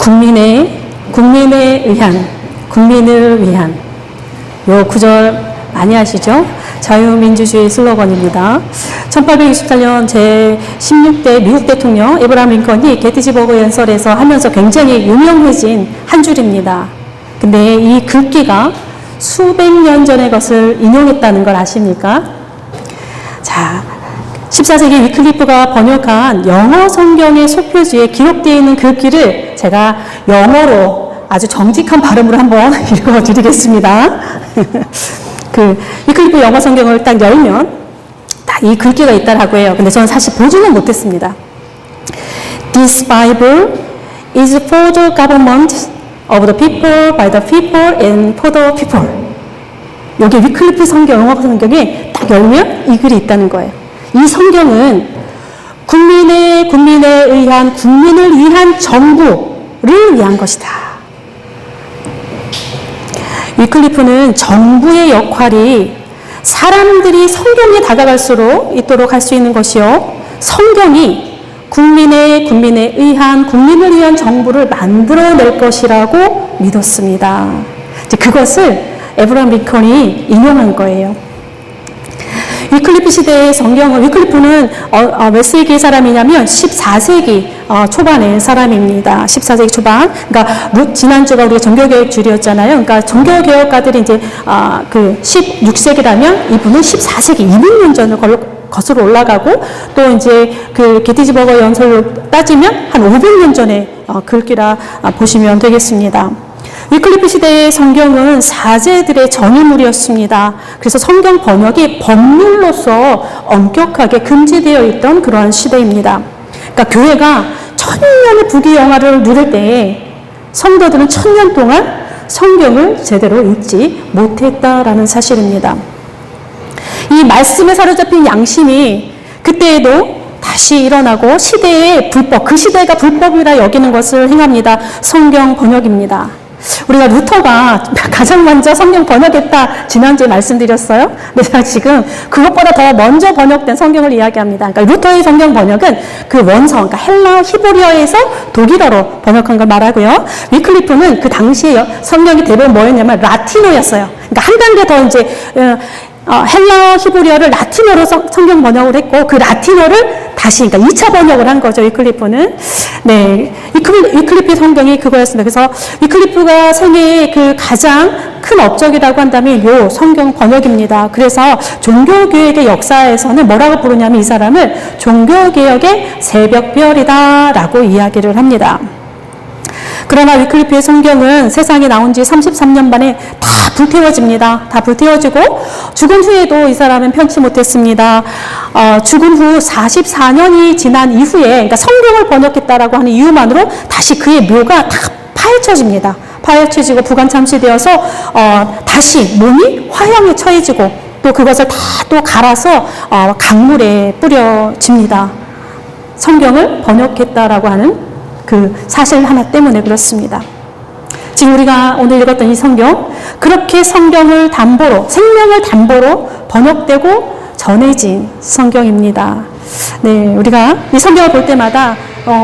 국민을 위한 요 구절 많이 아시죠? 자유민주주의 슬로건입니다. 1864년 제16대 미국 대통령 에브라함 링컨이 게티즈버그 연설에서 하면서 굉장히 유명해진 한 줄입니다. 근데 이 글귀가 수백 년 전의 것을 인용했다는 걸 아십니까? 자, 14세기 위클리프가 번역한 영어 성경의 소표지에 기록되어 있는 글귀를 제가 영어로 아주 정직한 발음으로 한번 읽어드리겠습니다. 그 위클리프 영어 성경을 딱 열면 딱 이 글귀가 있다라고 해요. 근데 저는 사실 보지는 못했습니다. This Bible is for the government of the people, by the people, and for the people. 여기 위클리프 성경, 영어 성경에 딱 열면 이 글이 있다는 거예요. 이 성경은 국민을 위한 정부를 위한 것이다. 위클리프는 정부의 역할이 사람들이 성경에 다가갈수록 있도록 할 수 있는 것이요, 성경이 국민을 위한 정부를 만들어낼 것이라고 믿었습니다. 이제 그것을 에브라함 링컨이 인용한 거예요. 위클리프 시대의 성경은, 위클리프는 몇 세기의 사람이냐면 14세기 초반의 사람입니다. 14세기 초반. 그러니까 지난주가 우리가 종교개혁 주일이었잖아요. 그러니까 종교개혁가들이 이제 그 16세기라면 이분은 14세기 200년 전을 거슬러 올라가고, 또 이제 그 게티즈버그 연설로 따지면 한 500년 전에 글귀라 보시면 되겠습니다. 위클리프 시대의 성경은 사제들의 전유물이었습니다. 그래서 성경 번역이 법률로서 엄격하게 금지되어 있던 그러한 시대입니다. 그러니까 교회가 천년의 부귀영화를 누릴 때에 성도들은 천년 동안 성경을 제대로 읽지 못했다라는 사실입니다. 이 말씀에 사로잡힌 양심이 그때에도 다시 일어나고 시대의 불법, 그 시대가 불법이라 여기는 것을 행합니다. 성경 번역입니다. 우리가 루터가 가장 먼저 성경 번역했다 지난주에 말씀드렸어요. 근데 제가 지금 그것보다 더 먼저 번역된 성경을 이야기합니다. 그러니까 루터의 성경 번역은 그 원서, 그러니까 헬라 히브리어에서 독일어로 번역한 걸 말하고요. 위클리프는 그 당시에 성경이 대부분 뭐였냐면 라틴어였어요. 그러니까 한 단계 더 이제 헬라 히브리어를 라틴어로 성경 번역을 했고, 그 라틴어를 다시, 그러니까 2차 번역을 한 거죠, 위클리프는. 네. 위클리프 성경이 그거였습니다. 그래서 위클리프가 생애의 그 가장 큰 업적이라고 한다면 요 성경 번역입니다. 그래서 종교개혁의 역사에서는 뭐라고 부르냐면 이 사람을 종교개혁의 새벽별이다라고 이야기를 합니다. 그러나 위클리프의 성경은 세상에 나온 지 33년 만에 다 불태워집니다. 다 불태워지고, 죽은 후에도 이 사람은 편치 못했습니다. 죽은 후 44년이 지난 이후에, 그러니까 성경을 번역했다라고 하는 이유만으로 다시 그의 묘가 다 파헤쳐집니다. 파헤쳐지고 부관참시되어서 다시 몸이 화형에 처해지고, 또 그것을 다 또 갈아서 강물에 뿌려집니다. 성경을 번역했다라고 하는 그 사실 하나 때문에 그렇습니다. 지금 우리가 오늘 읽었던 이 성경, 그렇게 성경을 담보로, 생명을 담보로 번역되고 전해진 성경입니다. 네, 우리가 이 성경을 볼 때마다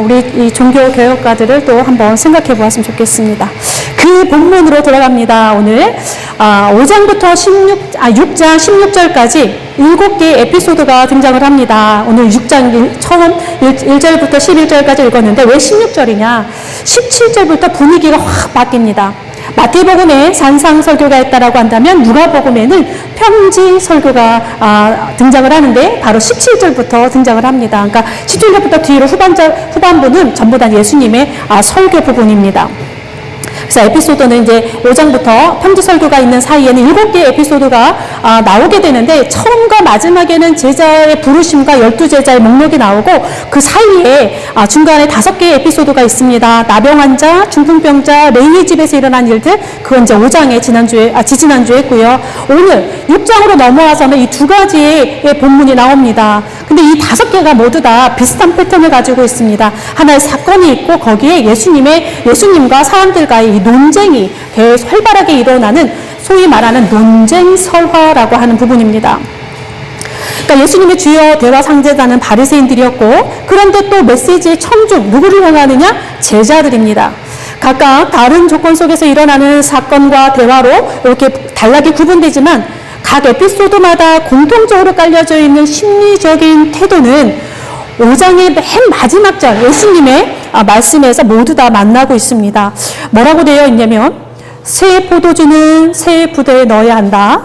우리 이 종교 개혁가들을 또 한번 생각해 보았으면 좋겠습니다. 그 본문으로 들어갑니다. 오늘 5장부터 6장 16절까지 7개의 에피소드가 등장을 합니다. 오늘 6장 처음 1절부터 11절까지 읽었는데 왜 16절이냐? 17절부터 분위기가 확 바뀝니다. 마태복음에 산상 설교가 있다라고 한다면 누가복음에는 평지 설교가 등장을 하는데 바로 17절부터 등장을 합니다. 그러니까 17절부터 뒤로 후반부는 전부 다 예수님의 설교 부분입니다. 그래서 에피소드는 이제 5장부터 평지 설교가 있는 사이에는 7개의 에피소드가 나오게 되는데, 처음과 마지막에는 제자의 부르심과 12제자의 목록이 나오고, 그 사이에 중간에 5개의 에피소드가 있습니다. 나병 환자, 중풍병자, 레위의 집에서 일어난 일들, 그건 이제 5장에 지지난주에 했고요. 오늘 6장으로 넘어와서는 이 2가지의 본문이 나옵니다. 근데 이 5개가 모두 다 비슷한 패턴을 가지고 있습니다. 하나의 사건이 있고, 거기에 예수님과 사람들과의 이 논쟁이 활발하게 일어나는, 소위 말하는 논쟁 설화라고 하는 부분입니다. 그러니까 예수님의 주요 대화 상대자는 바리새인들이었고, 그런데 또 메시지의 청중, 누구를 향하느냐? 제자들입니다. 각각 다른 조건 속에서 일어나는 사건과 대화로 이렇게 단락이 구분되지만 각 에피소드마다 공통적으로 깔려져 있는 심리적인 태도는 5장의 맨 마지막 절 예수님의 말씀에서 모두 다 만나고 있습니다. 뭐라고 되어 있냐면 새 포도주는 새 부대에 넣어야 한다.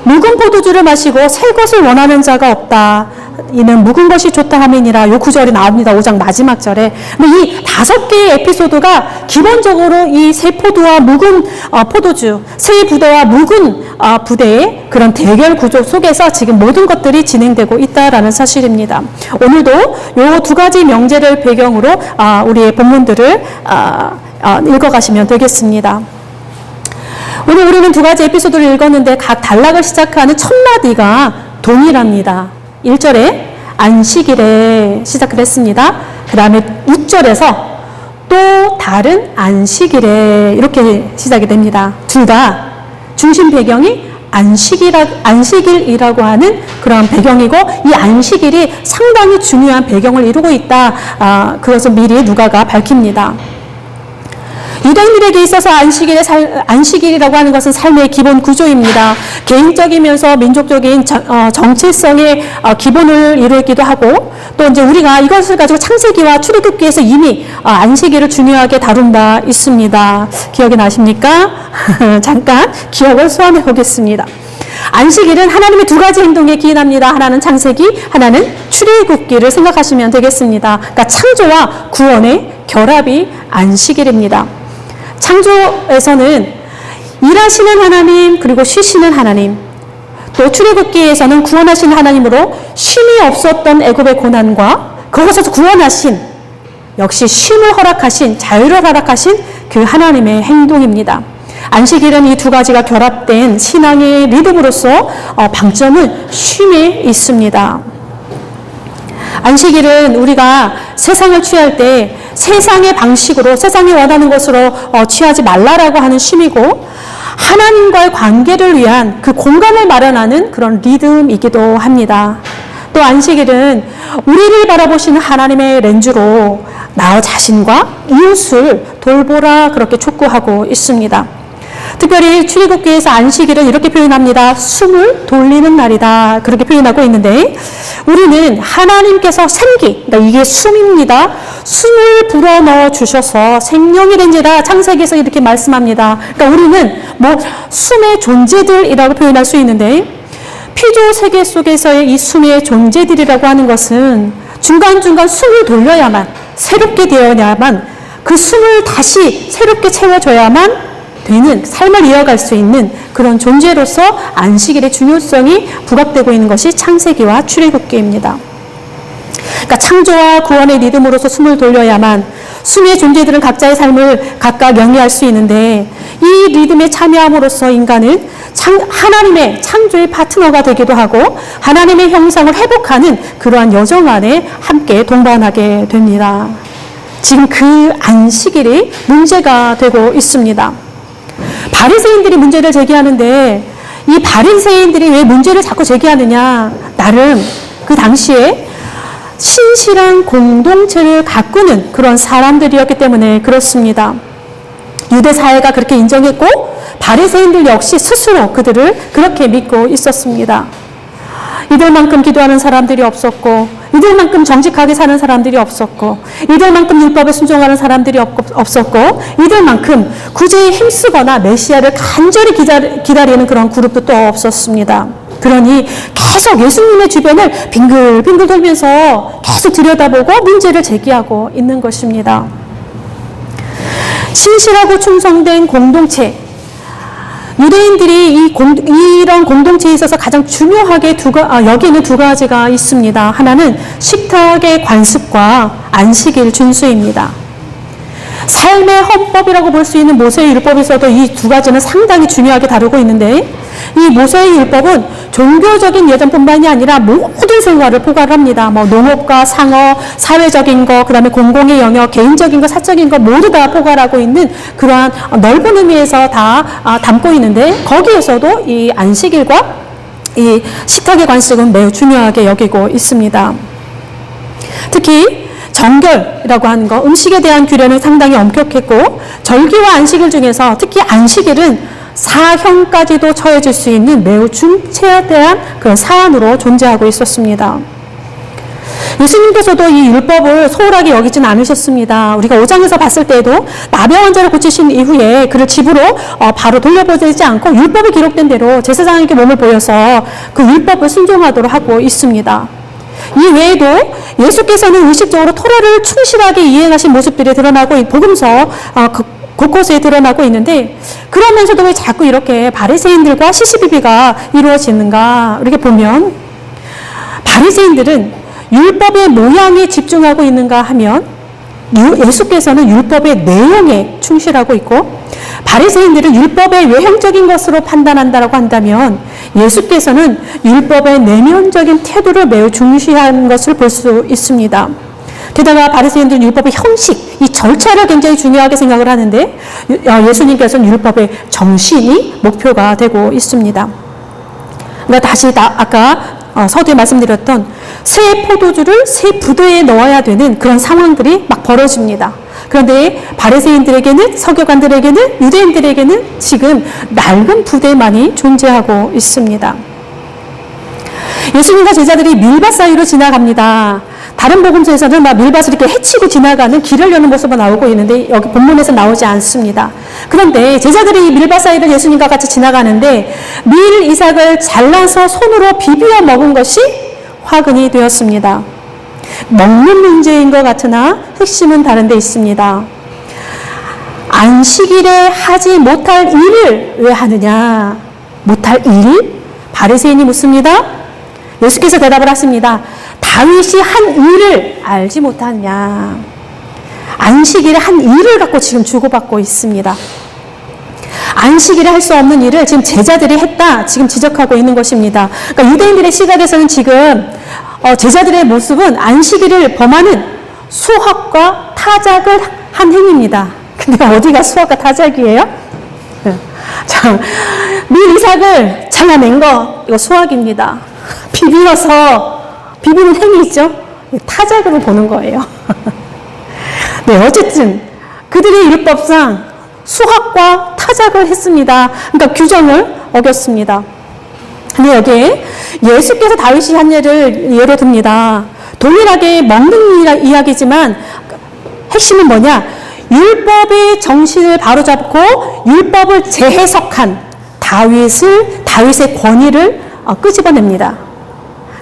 묵은 포도주를 마시고 새 것을 원하는 자가 없다. 이는 묵은 것이 좋다 함이니라. 요 구절이 나옵니다. 5장 마지막 절에. 이 5개의 에피소드가 기본적으로 이 새 포도와 묵은 포도주, 새 부대와 묵은 부대의 그런 대결 구조 속에서 지금 모든 것들이 진행되고 있다라는 사실입니다. 오늘도 요 2가지 명제를 배경으로 우리의 본문들을 읽어가시면 되겠습니다. 오늘 우리는 2가지 에피소드를 읽었는데 각 단락을 시작하는 첫 마디가 동일합니다. 1절에 안식일에 시작을 했습니다. 그 다음에 6절에서 또 다른 안식일에 이렇게 시작이 됩니다. 둘 다 중심 배경이 안식일이라고 하는 그런 배경이고 이 안식일이 상당히 중요한 배경을 이루고 있다. 그것을 미리 누가가 밝힙니다. 유대인들에게 있어서 안식일이라고 하는 것은 삶의 기본 구조입니다. 개인적이면서 민족적인 정체성의 기본을 이루기도 하고 또 이제 우리가 이것을 가지고 창세기와 출애굽기에서 이미 안식일을 중요하게 다룬 바 있습니다. 기억이 나십니까? 잠깐 기억을 소환해 보겠습니다. 안식일은 하나님의 2가지 행동에 기인합니다. 하나는 창세기, 하나는 출애굽기를 생각하시면 되겠습니다. 그러니까 창조와 구원의 결합이 안식일입니다. 창조에서는 일하시는 하나님 그리고 쉬시는 하나님 또 출애굽기에서는 구원하신 하나님으로 쉼이 없었던 애굽의 고난과 거기서 구원하신 역시 쉼을 허락하신 자유를 허락하신 그 하나님의 행동입니다. 안식일은 이 2가지가 결합된 신앙의 리듬으로서 방점은 쉼에 있습니다. 안식일은 우리가 세상을 취할 때 세상의 방식으로 세상이 원하는 것으로 취하지 말라라고 하는 쉼이고 하나님과의 관계를 위한 그 공간을 마련하는 그런 리듬이기도 합니다. 또 안식일은 우리를 바라보시는 하나님의 렌즈로 나 자신과 이웃을 돌보라 그렇게 촉구하고 있습니다. 특별히 출애굽기에서 안식일은 이렇게 표현합니다. 숨을 돌리는 날이다. 그렇게 표현하고 있는데 우리는 하나님께서 생기, 그러니까 이게 숨입니다. 숨을 불어넣어 주셔서 생명이 된지라 창세기에서 이렇게 말씀합니다. 그러니까 우리는 숨의 존재들이라고 표현할 수 있는데 피조 세계 속에서의 이 숨의 존재들이라고 하는 것은 중간중간 숨을 돌려야만 새롭게 되어야만 그 숨을 다시 새롭게 채워줘야만 되는 삶을 이어갈 수 있는 그런 존재로서 안식일의 중요성이 부각되고 있는 것이 창세기와 출애굽기입니다. 그러니까 창조와 구원의 리듬으로서 숨을 돌려야만 숨의 존재들은 각자의 삶을 각각 영위할 수 있는데 이 리듬에 참여함으로써 인간은 하나님의 창조의 파트너가 되기도 하고 하나님의 형상을 회복하는 그러한 여정 안에 함께 동반하게 됩니다. 지금 그 안식일이 문제가 되고 있습니다. 바리새인들이 문제를 제기하는데 이 바리새인들이 왜 문제를 자꾸 제기하느냐? 나름 그 당시에 신실한 공동체를 가꾸는 그런 사람들이었기 때문에 그렇습니다. 유대 사회가 그렇게 인정했고 바리새인들 역시 스스로 그들을 그렇게 믿고 있었습니다. 이들만큼 기도하는 사람들이 없었고 이들만큼 정직하게 사는 사람들이 없었고 이들만큼 율법에 순종하는 사람들이 없었고 이들만큼 구제에 힘쓰거나 메시아를 간절히 기다리는 그런 그룹도 또 없었습니다. 그러니 계속 예수님의 주변을 빙글빙글 돌면서 계속 들여다보고 문제를 제기하고 있는 것입니다. 신실하고 충성된 공동체, 유대인들이 이런 공동체에 있어서 가장 중요하게 여기는 2가지가 있습니다. 하나는 식탁의 관습과 안식일 준수입니다. 삶의 헌법이라고 볼 수 있는 모세의 율법에서도 이 2가지는 상당히 중요하게 다루고 있는데 이 모세의 율법은 종교적인 예전뿐만이 아니라 모든 생활을 포괄합니다. 농업과 상업, 사회적인 거, 그 다음에 공공의 영역, 개인적인 거, 사적인 거 모두 다 포괄하고 있는 그러한 넓은 의미에서 다 담고 있는데 거기에서도 이 안식일과 이 식탁의 관습은 매우 중요하게 여기고 있습니다. 특히 정결이라고 하는 거, 음식에 대한 규례는 상당히 엄격했고 절기와 안식일 중에서 특히 안식일은 사형까지도 처해질 수 있는 매우 중체대한 그런 사안으로 존재하고 있었습니다. 예수님께서도 이 율법을 소홀하게 여기진 않으셨습니다. 우리가 5장에서 봤을 때에도 나병 환자를 고치신 이후에 그를 집으로 바로 돌려보내지 않고 율법이 기록된 대로 제사장에게 몸을 보여서 그 율법을 순종하도록 하고 있습니다. 이 외에도 예수께서는 의식적으로 토라를 충실하게 이행하신 모습들이 드러나고 복음서 곳곳에 드러나고 있는데, 그러면서도 왜 자꾸 이렇게 바리새인들과 시시비비가 이루어지는가 이렇게 보면, 바리새인들은 율법의 모양에 집중하고 있는가 하면 예수께서는 율법의 내용에 충실하고 있고, 바리새인들은 율법의 외형적인 것으로 판단한다라고 한다면 예수께서는 율법의 내면적인 태도를 매우 중시한 것을 볼 수 있습니다. 게다가 바리새인들은 율법의 형식, 이 절차를 굉장히 중요하게 생각을 하는데 예수님께서는 율법의 정신이 목표가 되고 있습니다. 그러니까 다시 아까 서두에 말씀드렸던 새 포도주를 새 부대에 넣어야 되는 그런 상황들이 막 벌어집니다. 그런데 바리새인들에게는, 서기관들에게는, 유대인들에게는 지금 낡은 부대만이 존재하고 있습니다. 예수님과 제자들이 밀밭 사이로 지나갑니다. 다른 복음서에서는 막 밀밭을 이렇게 헤치고 지나가는 길을 여는 모습이 나오고 있는데 여기 본문에서 나오지 않습니다. 그런데 제자들이 밀밭 사이를 예수님과 같이 지나가는데 밀 이삭을 잘라서 손으로 비비어 먹은 것이 화근이 되었습니다. 먹는 문제인 것 같으나 핵심은 다른 데 있습니다. 안식일에 하지 못할 일을 왜 하느냐? 못할 일? 바리새인이 묻습니다. 예수께서 대답을 하십니다. 다윗이 한 일을 알지 못하느냐? 안식일에 한 일을 갖고 지금 주고받고 있습니다. 안식일에 할 수 없는 일을 지금 제자들이 했다, 지금 지적하고 있는 것입니다. 그러니까 유대인들의 시각에서는 지금 제자들의 모습은 안식일을 범하는 수학과 타작을 한 행위입니다. 근데 어디가 수학과 타작이에요? 자, 밀 이삭을 잘라낸 거, 이거 수학입니다. 비비는 행위죠. 타작으로 보는 거예요. 네, 어쨌든 그들의 율법상 수학과 타작을 했습니다. 그러니까 규정을 어겼습니다. 근데 여기에 예수께서 다윗이 한 예를 예로 듭니다. 동일하게 먹는 이야기지만 핵심은 뭐냐? 율법의 정신을 바로잡고 율법을 재해석한 다윗의 권위를 끄집어냅니다.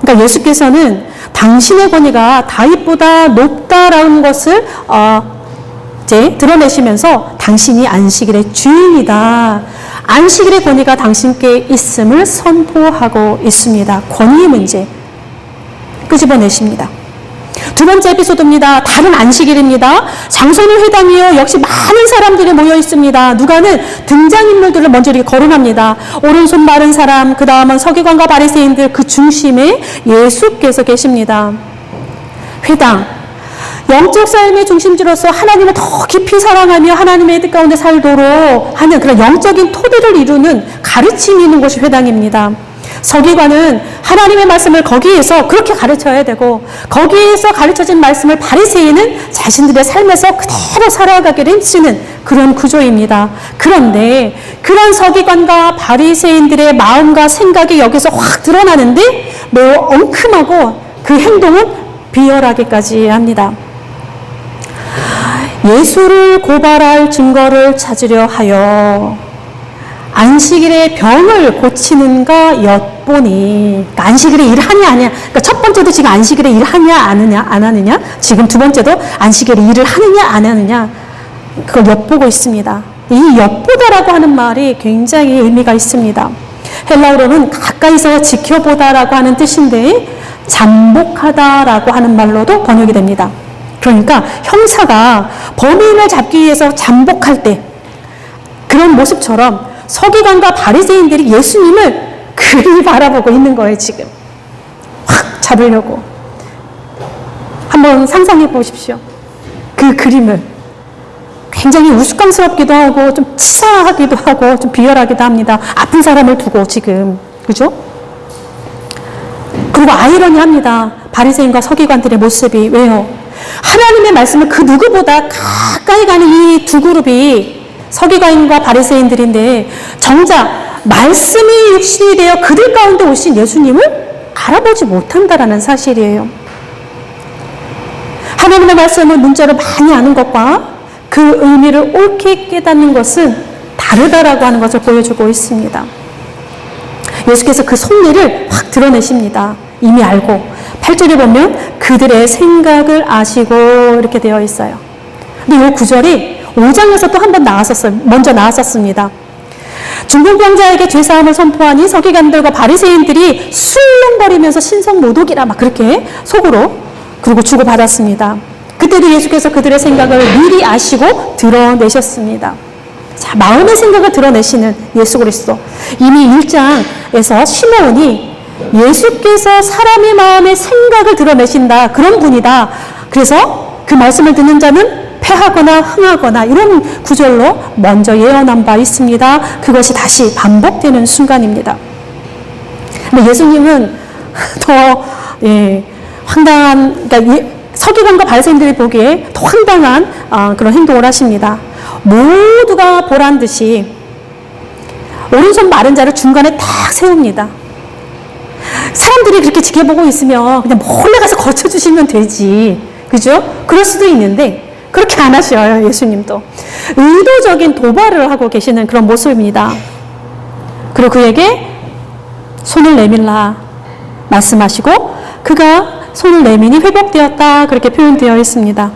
그러니까 예수께서는 당신의 권위가 다윗보다 높다라는 것을 이제 드러내시면서 당신이 안식일의 주인이다, 안식일의 권위가 당신께 있음을 선포하고 있습니다. 권위의 문제 끄집어내십니다. 두 번째 에피소드입니다. 다른 안식일입니다. 장소는 회당이요. 역시 많은 사람들이 모여 있습니다. 누가는 등장인물들을 먼저 이렇게 거론합니다. 오른손 마른 사람, 그 다음은 서기관과 바리새인들, 그 중심에 예수께서 계십니다. 회당, 영적 삶의 중심지로서 하나님을 더 깊이 사랑하며 하나님의 뜻 가운데 살도록 하는 그런 영적인 토대를 이루는 가르침이 있는 곳이 회당입니다. 서기관은 하나님의 말씀을 거기에서 그렇게 가르쳐야 되고, 거기에서 가르쳐진 말씀을 바리새인은 자신들의 삶에서 그대로 살아가기를 힘쓰는 그런 구조입니다. 그런데 그런 서기관과 바리새인들의 마음과 생각이 여기서 확 드러나는데 매우 엉큼하고 그 행동은 비열하기까지 합니다. 예수를 고발할 증거를 찾으려 하여 안식일에 병을 고치는가 엿보니, 그러니까 안식일에 일하냐 안 하냐, 그러니까 첫 번째도 지금 안식일에 일하냐 안 하느냐, 지금 두 번째도 안식일에 일을 하느냐 안 하느냐, 그걸 엿보고 있습니다. 이 엿보다라고 하는 말이 굉장히 의미가 있습니다. 헬라어로는 가까이서 지켜보다라고 하는 뜻인데 잠복하다라고 하는 말로도 번역이 됩니다. 그러니까 형사가 범인을 잡기 위해서 잠복할 때 그런 모습처럼 서기관과 바리새인들이 예수님을 그리 바라보고 있는 거예요. 지금 확 잡으려고. 한번 상상해 보십시오. 그 그림을. 굉장히 우스꽝스럽기도 하고 좀 치사하기도 하고 좀 비열하기도 합니다. 아픈 사람을 두고 지금, 그죠? 그리고 아이러니합니다. 바리새인과 서기관들의 모습이. 왜요? 하나님의 말씀을 그 누구보다 가까이 가는 이 두 그룹이 서기관과 바리새인들인데 정작 말씀이 육신이 되어 그들 가운데 오신 예수님을 알아보지 못한다라는 사실이에요. 하나님의 말씀을 문자로 많이 아는 것과 그 의미를 옳게 깨닫는 것은 다르다라고 하는 것을 보여주고 있습니다. 예수께서 그 속내를 확 드러내십니다. 이미 알고 8절에 보면 그들의 생각을 아시고 이렇게 되어 있어요. 근데 이 구절이 5장에서 또 한 번 먼저 나왔었습니다. 중풍병자에게 죄사함을 선포하니 서기관들과 바리새인들이 술렁거리면서 신성모독이라 막 그렇게 속으로 그리고 주고받았습니다. 그때도 예수께서 그들의 생각을 미리 아시고 드러내셨습니다. 자, 마음의 생각을 드러내시는 예수 그리스도. 이미 1장에서 시므온이 예수께서 사람의 마음의 생각을 드러내신다. 그런 분이다. 그래서 그 말씀을 듣는 자는 패하거나 흥하거나 이런 구절로 먼저 예언한 바 있습니다. 그것이 다시 반복되는 순간입니다. 근데 예수님은 더 황당한, 그러니까 서기관과 바리새인들이 보기에 더 황당한 그런 행동을 하십니다. 모두가 보란 듯이 오른손 마른 자를 중간에 딱 세웁니다. 사람들이 그렇게 지켜보고 있으면 그냥 몰래 가서 거쳐주시면 되지. 그죠? 그럴 수도 있는데 그렇게 안 하셔요, 예수님도. 의도적인 도발을 하고 계시는 그런 모습입니다. 그리고 그에게 손을 내밀라 말씀하시고 그가 손을 내미니 회복되었다 그렇게 표현되어 있습니다.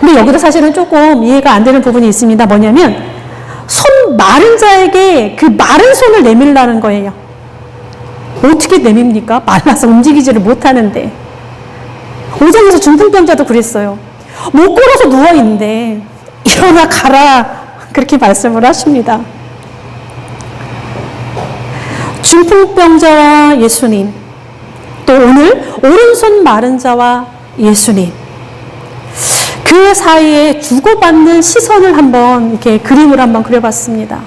근데 여기도 사실은 조금 이해가 안 되는 부분이 있습니다. 뭐냐면 손 마른 자에게 그 마른 손을 내밀라는 거예요. 어떻게 내밉니까? 말라서 움직이지를 못하는데. 5장에서 중풍병자도 그랬어요. 못 걸어서 누워있는데 일어나 가라 그렇게 말씀을 하십니다. 중풍병자와 예수님, 또 오늘 오른손 마른 자와 예수님, 그 사이에 주고받는 시선을 한번 이렇게 그림을 한번 그려봤습니다.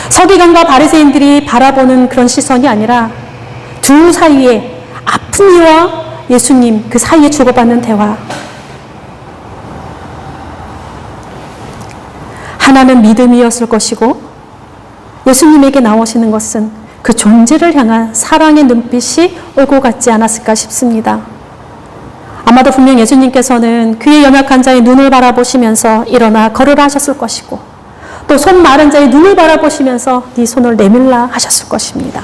서기관과 바리새인들이 바라보는 그런 시선이 아니라 두 사이에 아픈 이와 예수님 그 사이에 주고받는 대화. 하나는 믿음이었을 것이고 예수님에게 나오시는 것은 그 존재를 향한 사랑의 눈빛이 오고 갔지 않았을까 싶습니다. 아마도 분명 예수님께서는 그의 연약한 자의 눈을 바라보시면서 일어나 걸으라 하셨을 것이고 또 손 마른 자의 눈을 바라보시면서 네 손을 내밀라 하셨을 것입니다.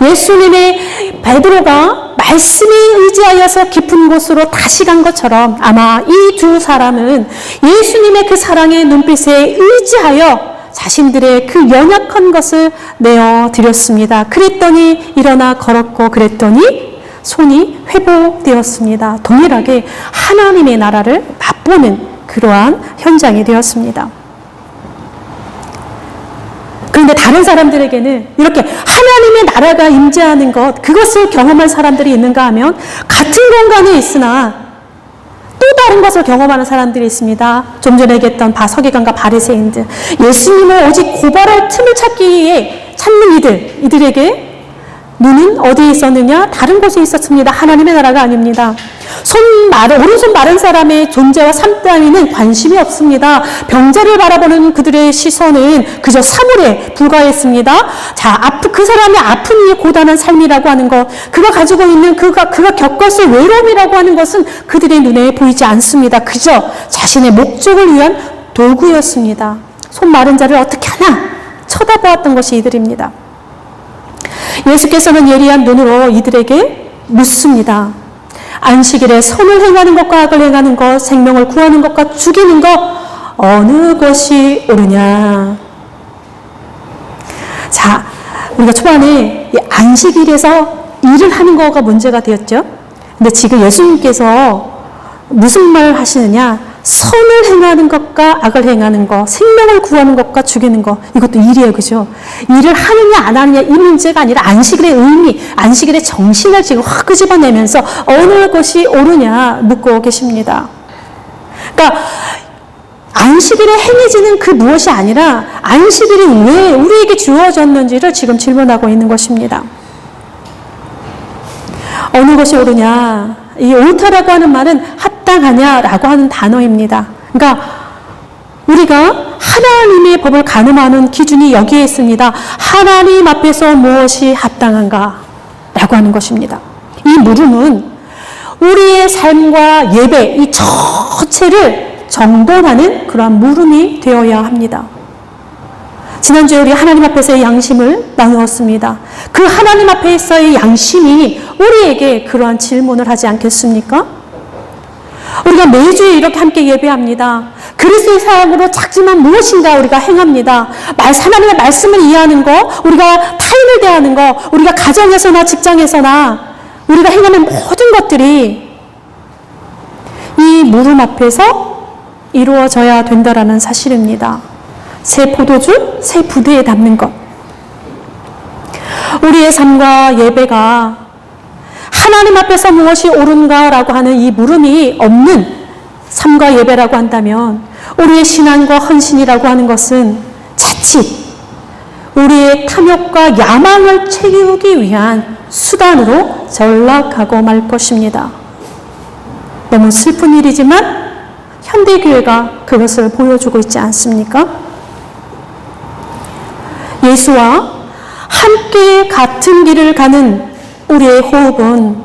예수님의 베드로가 말씀에 의지하여서 깊은 곳으로 다시 간 것처럼 아마 이 두 사람은 예수님의 그 사랑의 눈빛에 의지하여 자신들의 그 연약한 것을 내어드렸습니다. 그랬더니 일어나 걸었고 그랬더니 손이 회복되었습니다. 동일하게 하나님의 나라를 맛보는 그러한 현장이 되었습니다. 그런데 다른 사람들에게는 이렇게 하나님의 나라가 임재하는 것, 그것을 경험한 사람들이 있는가 하면 같은 공간에 있으나 또 다른 것을 경험하는 사람들이 있습니다. 좀 전에 얘기했던 서기관과 바리새인들, 예수님을 오직 고발할 틈을 찾는 이들에게 눈은 어디에 있었느냐? 다른 곳에 있었습니다. 하나님의 나라가 아닙니다. 오른손 마른 사람의 존재와 삶 따위는 관심이 없습니다. 병자를 바라보는 그들의 시선은 그저 사물에 불과했습니다. 자, 그 사람의 아픈 이의 고단한 삶이라고 하는 것, 그가 가지고 있는 그가 겪었을 외로움이라고 하는 것은 그들의 눈에 보이지 않습니다. 그저 자신의 목적을 위한 도구였습니다. 손 마른 자를 어떻게 하나 쳐다보았던 것이 이들입니다. 예수께서는 예리한 눈으로 이들에게 묻습니다. 안식일에 선을 행하는 것과 악을 행하는 것, 생명을 구하는 것과 죽이는 것, 어느 것이 옳으냐? 자, 우리가 초반에 안식일에서 일을 하는 거가 문제가 되었죠. 근데 지금 예수님께서 무슨 말을 하시느냐? 선을 행하는 것과 악을 행하는 것, 생명을 구하는 것과 죽이는 것, 이것도 일이에요. 그죠? 일을 하느냐 안 하느냐 이 문제가 아니라 안식일의 의미, 안식일의 정신을 지금 확 끄집어내면서 어느 것이 옳으냐 묻고 계십니다. 그러니까 안식일에 행해지는 그 무엇이 아니라 안식일이 왜 우리에게 주어졌는지를 지금 질문하고 있는 것입니다. 어느 것이 옳으냐? 이 옳다라고 하는 말은 합당하냐라고 하는 단어입니다. 그러니까 우리가 하나님의 법을 가늠하는 기준이 여기에 있습니다. 하나님 앞에서 무엇이 합당한가? 라고 하는 것입니다. 이 물음은 우리의 삶과 예배, 이 전체를 정돈하는 그러한 물음이 되어야 합니다. 지난주에 우리 하나님 앞에서의 양심을 나누었습니다. 그 하나님 앞에서의 양심이 우리에게 그러한 질문을 하지 않겠습니까? 우리가 매주에 이렇게 함께 예배합니다. 그리스도의 사랑으로 작지만 무엇인가 우리가 행합니다. 하나님의 말씀을 이해하는 거, 우리가 타인을 대하는 거, 우리가 가정에서나 직장에서나 우리가 행하는 모든 것들이 이 물음 앞에서 이루어져야 된다라는 사실입니다. 새 포도주, 새 부대에 담는 것. 우리의 삶과 예배가 하나님 앞에서 무엇이 옳은가라고 하는 이 물음이 없는 삶과 예배라고 한다면 우리의 신앙과 헌신이라고 하는 것은 자칫 우리의 탐욕과 야망을 채우기 위한 수단으로 전락하고 말 것입니다. 너무 슬픈 일이지만 현대교회가 그것을 보여주고 있지 않습니까? 예수와 함께 같은 길을 가는 우리의 호흡은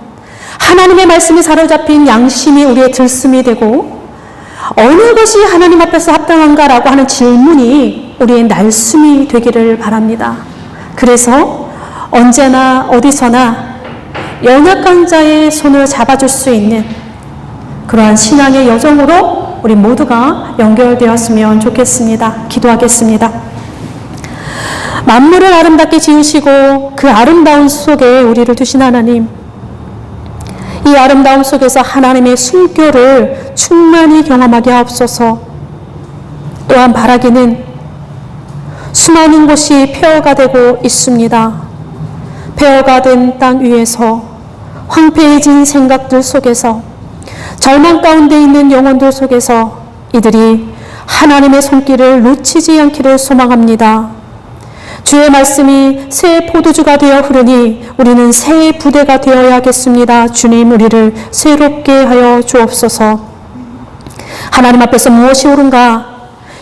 하나님의 말씀에 사로잡힌 양심이 우리의 들숨이 되고 어느 것이 하나님 앞에서 합당한가라고 하는 질문이 우리의 날숨이 되기를 바랍니다. 그래서 언제나 어디서나 연약한 자의 손을 잡아줄 수 있는 그러한 신앙의 여정으로 우리 모두가 연결되었으면 좋겠습니다. 기도하겠습니다. 만물을 아름답게 지으시고 그 아름다운 속에 우리를 두신 하나님, 이 아름다움 속에서 하나님의 숨결을 충만히 경험하게 하옵소서. 또한 바라기는 수많은 곳이 폐허가 되고 있습니다. 폐허가 된 땅 위에서 황폐해진 생각들 속에서 절망 가운데 있는 영혼들 속에서 이들이 하나님의 손길을 놓치지 않기를 소망합니다. 주의 말씀이 새 포도주가 되어 흐르니 우리는 새 부대가 되어야겠습니다. 주님, 우리를 새롭게 하여 주옵소서. 하나님 앞에서 무엇이 옳은가?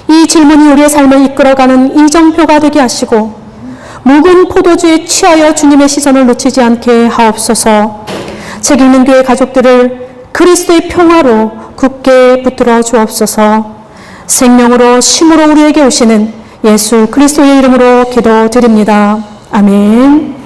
이 질문이 우리의 삶을 이끌어가는 이정표가 되게 하시고 묵은 포도주에 취하여 주님의 시선을 놓치지 않게 하옵소서. 책 읽는 교회 가족들을 그리스도의 평화로 굳게 붙들어 주옵소서. 생명으로 심으로 우리에게 오시는 예수 그리스도의 이름으로 기도드립니다. 아멘.